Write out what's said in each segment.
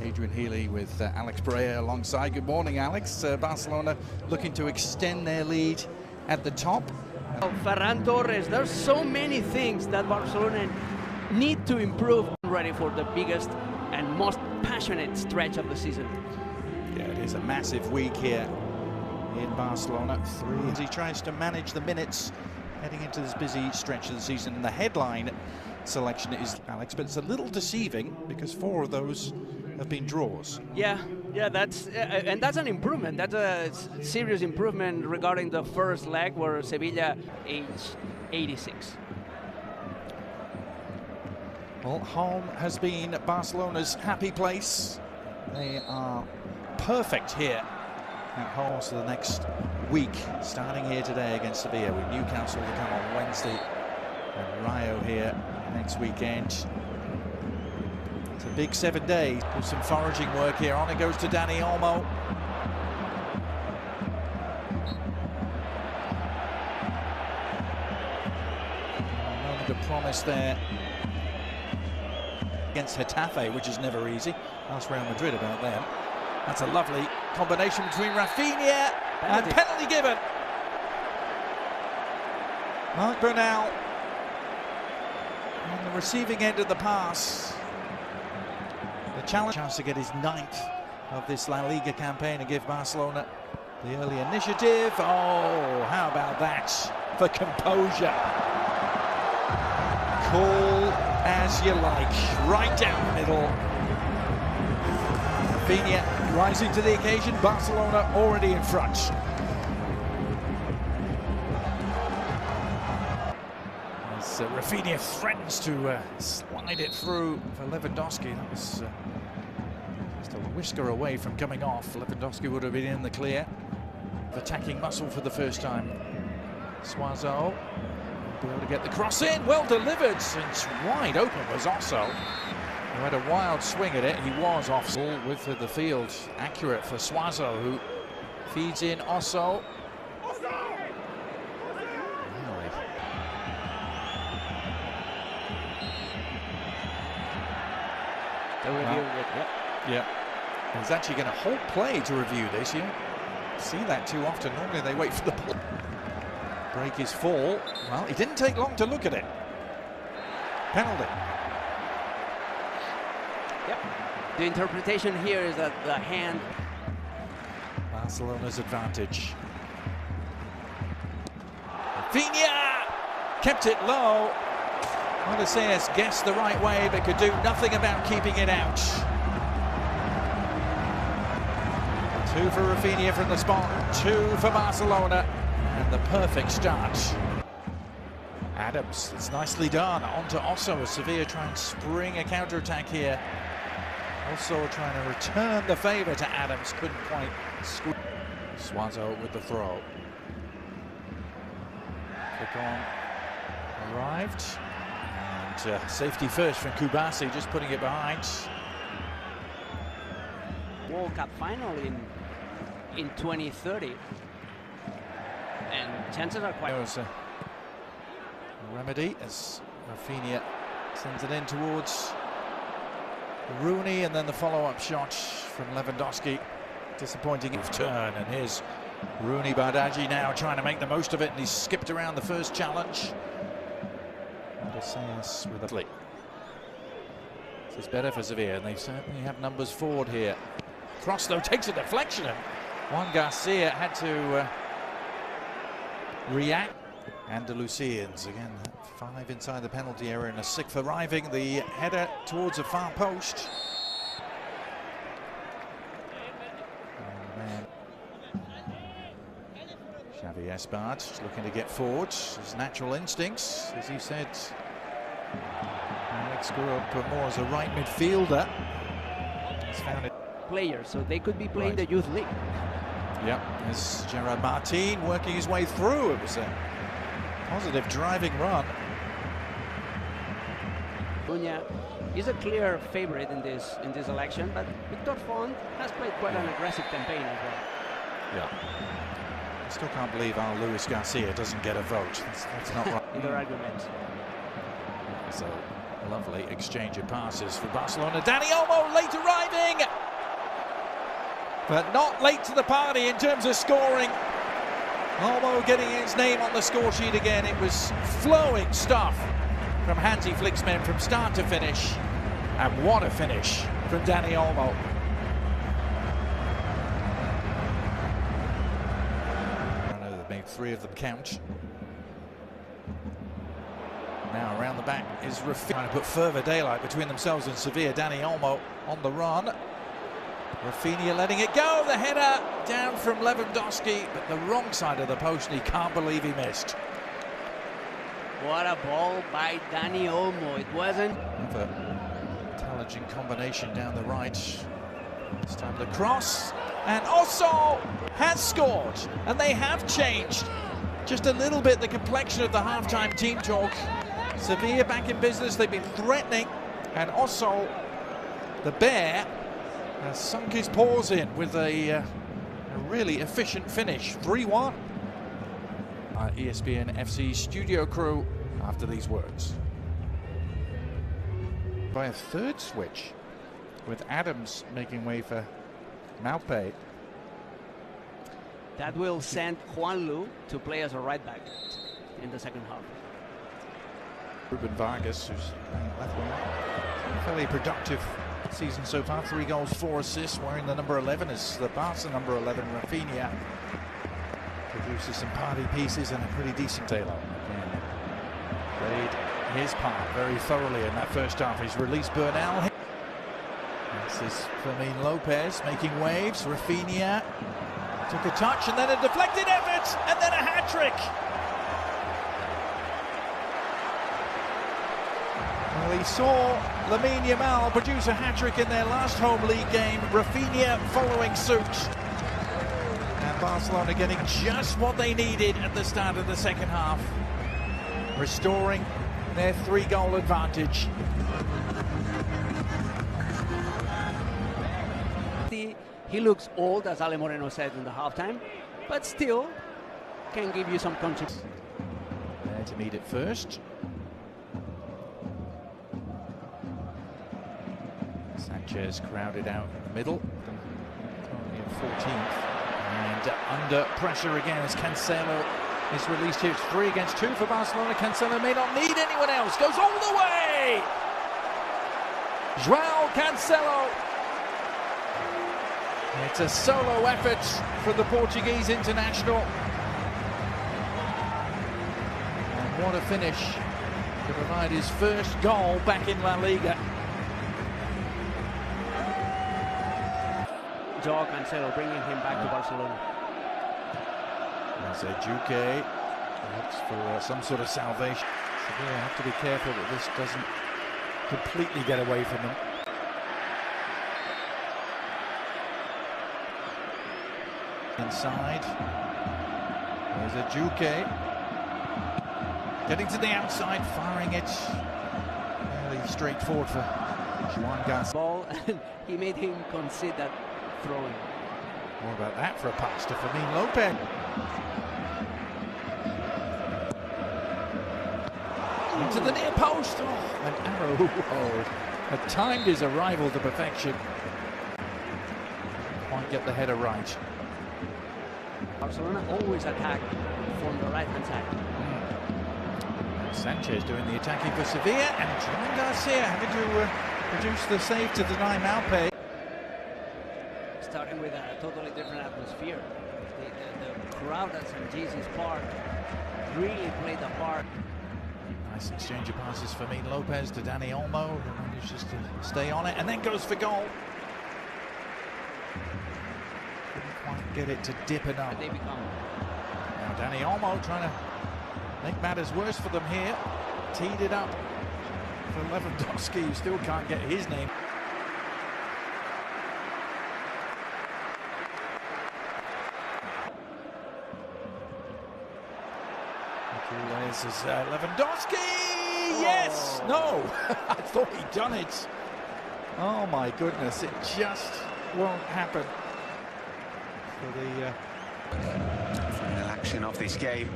Adrian Healy with Alex Brea alongside. Good morning, Alex. Barcelona looking to extend their lead at the top. Ferran Torres, there's so many things that Barcelona need to improve, ready for the biggest and most passionate stretch of the season. Yeah, it is a massive week here in Barcelona. As he tries to manage the minutes heading into this busy stretch of the season. And the headline selection is Alex, but it's a little deceiving because 4 of those have been draws. Yeah, that's an improvement. That's a serious improvement regarding the first leg where Sevilla aged 86. Well, home has been Barcelona's happy place. They are perfect here at home for the next week, starting here today against Sevilla, with Newcastle to come on Wednesday and Rayo here next weekend. It's a big 7 days. Do some foraging work here. On it goes to Dani Olmo. A moment of promise there against Getafe, which is never easy. Ask Real Madrid about them. That's a lovely combination between Rafinha and penalty given. Marc Bernal on the receiving end of the pass. The chance to get his 9th of this La Liga campaign and give Barcelona the early initiative. Oh, how about that for composure? Cool as you like, right down the middle. Rafinha rising to the occasion. Barcelona already in front. As Rafinha threatens to slide it through for Lewandowski. That was just a whisker away from coming off. Lewandowski would have been in the clear. Attacking muscle for the first time. Suazo be able to get the cross in. Well delivered. It's wide open was Osso, who had a wild swing at it. He was off width of the field. Accurate for Suazo, who feeds in Osso. Yeah. He's actually going to hold play to review this. You don't see that too often. Normally they wait for the ball. Break his fall. Well, he didn't take long to look at it. Penalty. Yep. The interpretation here is that the hand. Barcelona's advantage. Rafinha kept it low. Odysseus guessed the right way, but could do nothing about keeping it out. 2 for Rafinha from the spot, 2 for Barcelona, and the perfect start. Adams, it's nicely done. On to Osso as Sevilla try and spring a counter-attack here. Also trying to return the favour to Adams, couldn't quite squeeze. Suazo with the throw. Click on, arrived. And safety first from Kubasi, just putting it behind. World Cup final in 2030. And chances are quite... There was a remedy as Rafinha sends it in towards Rooney, and then the follow-up shot from Lewandowski. Disappointing turn, and here's Rooney Bardghji now trying to make the most of it, and he's skipped around the first challenge. Odysseus with a flick. This is better for Sevilla, and they certainly have numbers forward here. Cross though takes a deflection, and Juan Garcia had to react. Andalusians again, 5 inside the penalty area and a 6th arriving. The header towards a far post. Xavi Espart looking to get forward. His natural instincts, as he said. Alex grew up more as a right midfielder. He's found it. Players, so they could be playing the youth league. Yep, there's Gerard Martin working his way through. It was a positive driving run. Cunha is a clear favorite in this election, but Victor Font has played quite an aggressive campaign as well. Yeah. I still can't believe our Luis Garcia doesn't get a vote. That's not right. Either argument. So lovely exchange of passes for Barcelona. Dani Olmo late arriving. but not late to the party in terms of scoring. Olmo getting his name on the score sheet again. It was flowing stuff from Hansi Flick's men from start to finish. And what a finish from Dani Olmo. I know they've made 3 of them count. Now around the back is Rafinha, trying to put further daylight between themselves and Sevilla. Dani Olmo on the run. Rafinha letting it go. The header down from Lewandowski, but the wrong side of the post, and he can't believe he missed. What a ball by Dani Olmo. It wasn't. Intelligent combination down the right. This time the cross, and Osso has scored, and they have changed just a little bit the complexion of the halftime team talk. Sevilla back in business. They've been threatening, and Osso, the bear, has sunk his paws in with a really efficient finish. 3-1. Our ESPN FC studio crew after these words. By a third switch, with Adams making way for Maupe. That will send Juanlu to play as a right back in the second half. Ruben Vargas, who's playing left wing, fairly productive season so far. 3 goals, 4 assists, wearing the number 11 as the Barca number 11. Rafinha produces some party pieces and a pretty decent tailor. Played his part very thoroughly in that first half. He's released Bernal. This is Fermin Lopez making waves. Rafinha took a touch and then a deflected effort and then a hat-trick. Well, he saw Lamine Yamal produce a hat-trick in their last home league game. Rafinha following suit. And Barcelona getting just what they needed at the start of the second half. Restoring their 3-goal advantage. He looks old, as Ale Moreno said in the halftime, but still can give you some contribution. There to meet it first. Sanchez crowded out in the middle, currently in 14th, and under pressure again as Cancelo is released here. It's 3 against 2 for Barcelona. Cancelo may not need anyone else, goes all the way! João Cancelo. It's a solo effort for the Portuguese international. And what a finish to provide his first goal back in La Liga. João Cancelo bringing him back to Barcelona. As Juque looks for some sort of salvation. So they have to be careful that this doesn't completely get away from them. Inside, there's a Juque getting to the outside, firing it fairly straightforward for João Cancelo. Ball, and he made him concede that throwing. More about that for a pass to Fermin Lopez. Into the near post. Oh, an arrow. Had timed his arrival to perfection. Can't get the header right. Barcelona always attack from the right-hand side. Sanchez doing the attacking for Sevilla, and João Garcia having to produce the save to deny Maupe. Starting with a totally different atmosphere. The crowd at St. Jesus Park really played a part. Nice exchange of passes for Fermin Lopez to Dani Olmo, who manages to stay on it and then goes for goal. Quite get it to dip enough. They become. Now Dani Olmo trying to make matters worse for them here. Teed it up for Lewandowski, who still can't get his name. This is Lewandowski. Yes, no. I thought he'd done it. Oh my goodness, it just won't happen. For the final action of this game.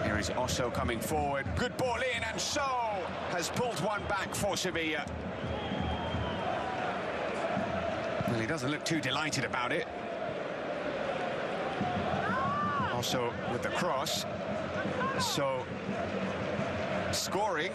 Here is Osso coming forward. Good ball in, and So has pulled one back for Sevilla. Well, he doesn't look too delighted about it. Also with the cross. So scoring